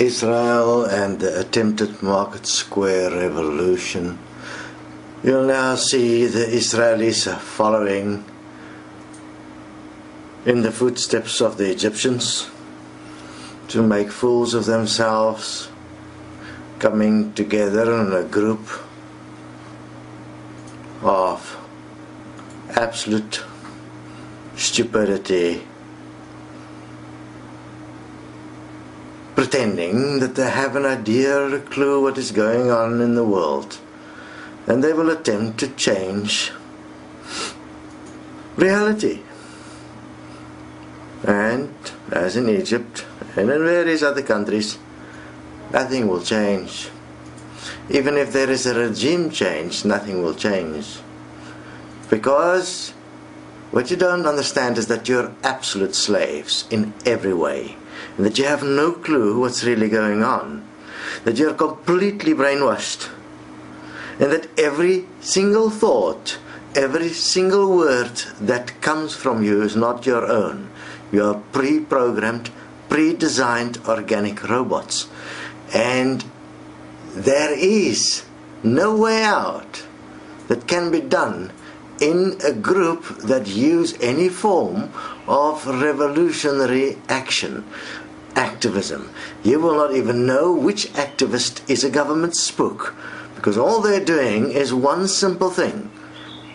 Israel and the attempted Market Square revolution, you'll now see the Israelis following in the footsteps of the Egyptians to make fools of themselves, coming together in a group of absolute stupidity, pretending that they have an idea or a clue what is going on in the world, and they will attempt to change reality. And as in Egypt and in various other countries, nothing will change. Even if there is a regime change, nothing will change. Because what you don't understand is that you're absolute slaves in every way, and that you have no clue what's really going on, that you're completely brainwashed, and that every single thought, every single word that comes from you is not your own. You are pre-programmed, pre-designed organic robots, and there is no way out that can be done in a group that use any form of revolutionary action, activism. You will not even know which activist is a government spook, because all they're doing is one simple thing: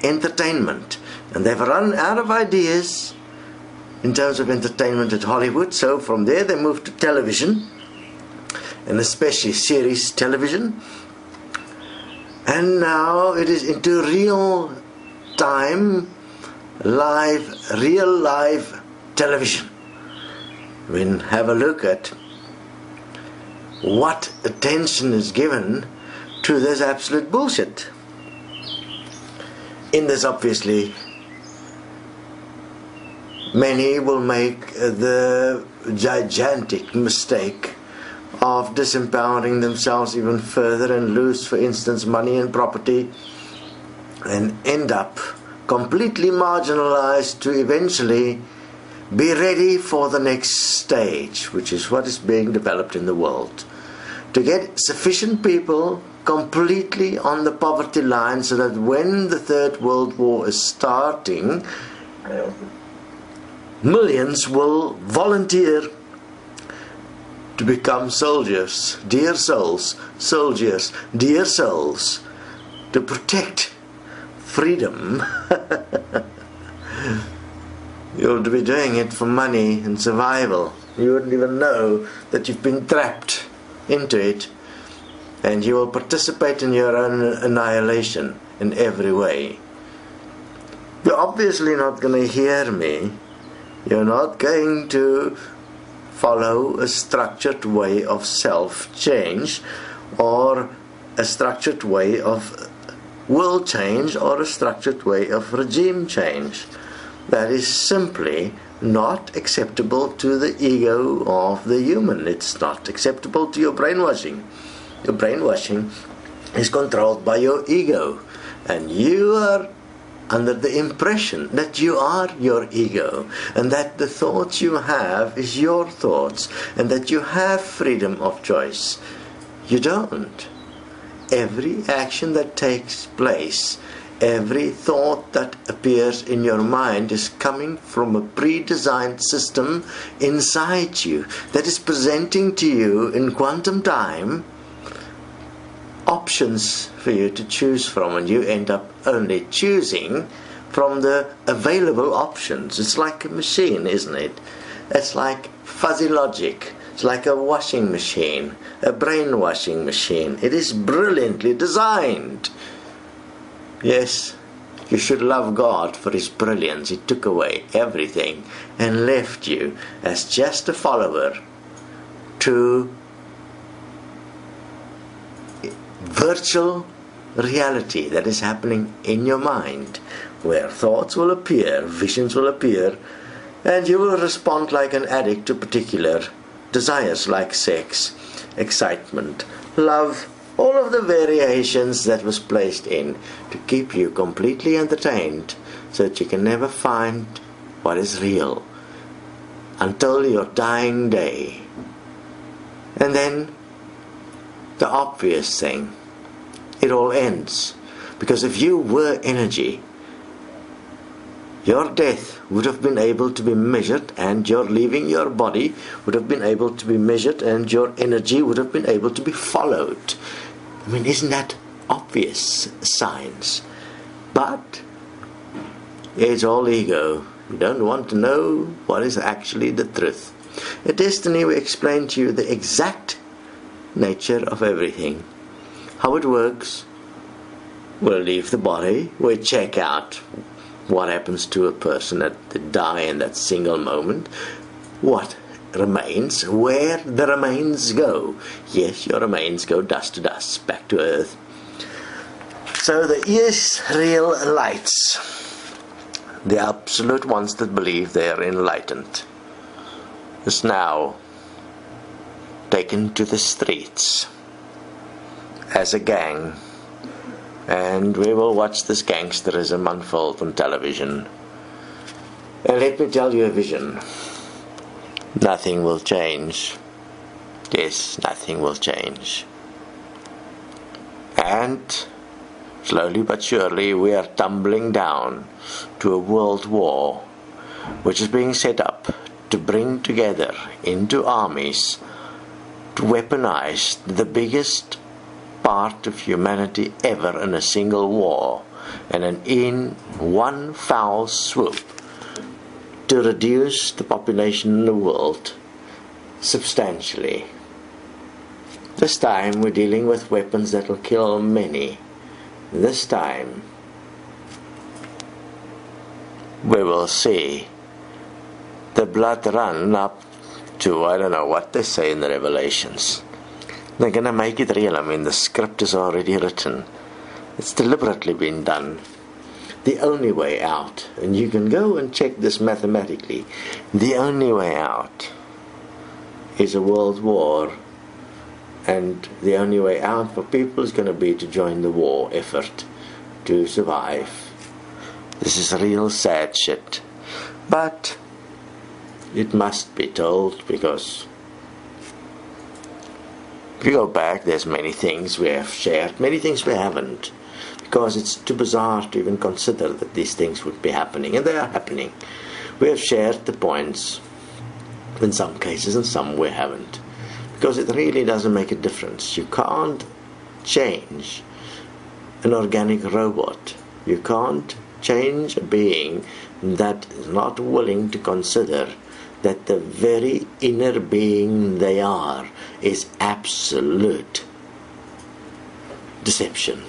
entertainment. And they've run out of ideas in terms of entertainment at Hollywood, so from there they moved to television, and especially series television, and now it is into real time, real live television. When have a look at what attention is given to this absolute bullshit. In this, obviously, many will make the gigantic mistake of disempowering themselves even further and lose, for instance, money and property, and end up completely marginalized to eventually be ready for the next stage, which is what is being developed in the world. To get sufficient people completely on the poverty line so that when the Third World War is starting, millions will volunteer to become soldiers, dear souls, soldiers, dear souls, to protect freedom. You'll be doing it for money and survival. You wouldn't even know that you've been trapped into it, and you will participate in your own annihilation in every way. You're obviously not going to hear me. You're not going to follow a structured way of self-change, or a structured way of world change, or a structured way of regime change. That is simply not acceptable to the ego of the human. It's not acceptable to your brainwashing. Your brainwashing is controlled by your ego, and you are under the impression that you are your ego, and that the thoughts you have is your thoughts, and that you have freedom of choice. You don't. Every action that takes place, every thought that appears in your mind is coming from a pre-designed system inside you that is presenting to you in quantum time options for you to choose from, and you end up only choosing from the available options. It's like a machine, isn't it? It's like fuzzy logic. It's like a washing machine, a brainwashing machine. It is brilliantly designed. Yes, you should love God for His brilliance. He took away everything and left you as just a follower to virtual reality that is happening in your mind, where thoughts will appear, visions will appear, and you will respond like an addict to particular desires like sex, excitement, love, all of the variations that was placed in to keep you completely entertained, so that you can never find what is real until your dying day. And then the obvious thing, it all ends. Because if you were energy, your death would have been able to be measured, and your leaving your body would have been able to be measured, and your energy would have been able to be followed. I mean, isn't that obvious science? But it's all ego. You don't want to know what is actually the truth. At Destiny, we explain to you the exact nature of everything, how it works. We'll leave the body, we check out what happens to a person at the die in that single moment, what remains, where the remains go. Yes, your remains go dust to dust, back to earth. So the Israelites, the absolute ones that believe they are enlightened, is now taken to the streets as a gang, and we will watch this gangsterism unfold on television. And let me tell you a vision. Nothing will change. Yes, nothing will change. And slowly but surely we are tumbling down to a world war, which is being set up to bring together into armies, to weaponize the biggest part of humanity ever in a single war, and in one foul swoop to reduce the population in the world substantially. This time we're dealing with weapons that will kill many. This time we will see the blood run up to, I don't know what they say in the Revelations. They're going to make it real. I mean, the script is already written. It's deliberately been done. The only way out, and you can go and check this mathematically, the only way out is a world war. And the only way out for people is going to be to join the war effort to survive. This is real sad shit. But it must be told, because if you go back, there's many things we have shared, many things we haven't, because it's too bizarre to even consider that these things would be happening, and they are happening. We have shared the points in some cases, and some we haven't, because it really doesn't make a difference. You can't change an organic robot. You can't change a being that is not willing to consider that the very inner being they are is absolute deception,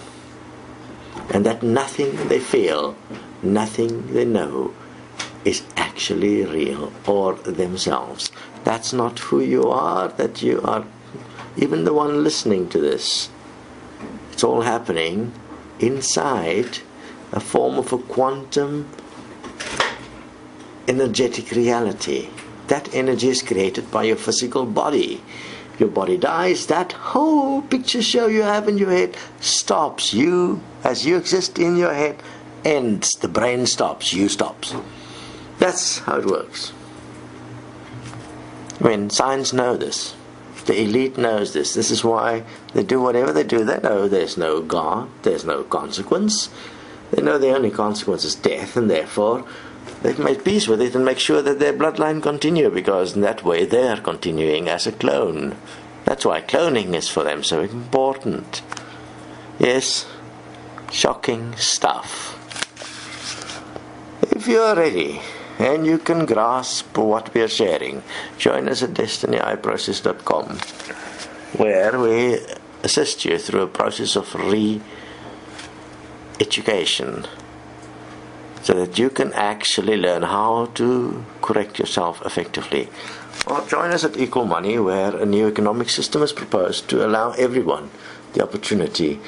and that nothing they feel, nothing they know is actually real or themselves. That's not who you are, that you are even the one listening to this. It's all happening inside a form of a quantum energetic reality. That energy is created by your physical body. Your body dies, that whole picture show you have in your head stops. You, as you exist in your head, ends. The brain stops, you stops. That's how it works. I mean, science knows this. The elite knows this. This is why they do whatever they do. They know there's no God, there's no consequence. They know the only consequence is death, and therefore they can make peace with it and make sure that their bloodline continue, because in that way they are continuing as a clone. That's why cloning is for them so important. Yes, shocking stuff. If you are ready and you can grasp what we are sharing, join us at DesteniProductions.com, where we assist you through a process of re-education, so that you can actually learn how to correct yourself effectively. Or join us at Equal Money, where a new economic system is proposed to allow everyone the opportunity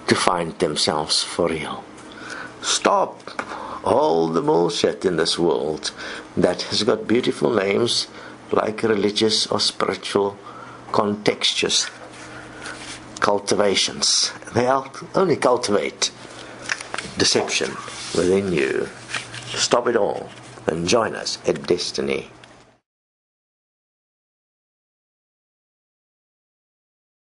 to find themselves for real. Stop all the bullshit in this world that has got beautiful names like religious or spiritual contextuous cultivations. They only cultivate deception within you. Stop it all and join us at Desteni.